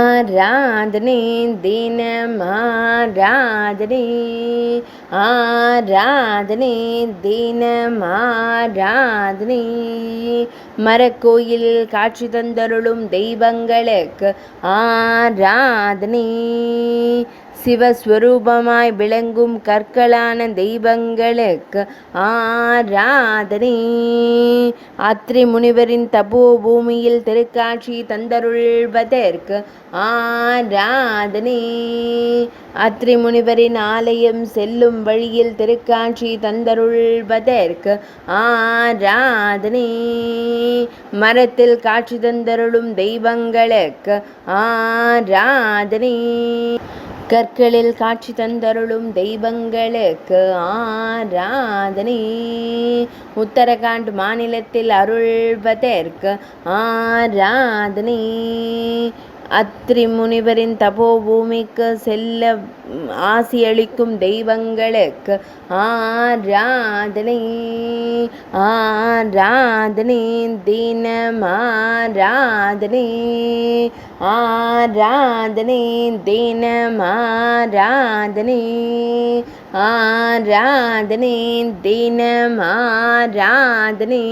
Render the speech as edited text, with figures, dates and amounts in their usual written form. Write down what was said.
ஆராதனை தினம் ஆராதனை, ஆராதனை தினம் ஆராதனை. மரக்கோயில் காட்சி தந்தருளும் தெய்வங்களுக்கு ஆராதனை. சிவஸ்வரூபமாய் விளங்கும் கற்களான தெய்வங்களுக்கு ஆராதனை. அத்ரி முனிவரின் தபோ பூமியில் திருக்காட்சி தந்தருள்வதற்கு ஆராதனை. அத்ரி முனிவரின் ஆலயம் செல்லும் வழியில் திருக்காட்சி தந்தருள்வதற்கு ஆராதனை. மரத்தில் காட்சி தந்தருளும் தெய்வங்களுக்கு ஆராதனை. கற்களில் காட்சி தந்தருளும் தெய்வங்களுக்கு ஆராதனை. உத்தரகாண்ட் மாநிலத்தில் அருள்வதற்கு ஆராதனை. அத்ரி முனிவரின் தபோ பூமிக்கு செல்ல ஆசியளிக்கும் தெய்வங்களுக்கு ஆராதனை. ஆராதனை தினம் ஆராதனை, ஆராதனை தினம் ஆராதனை, ஆராதனை தினம் ஆராதனை.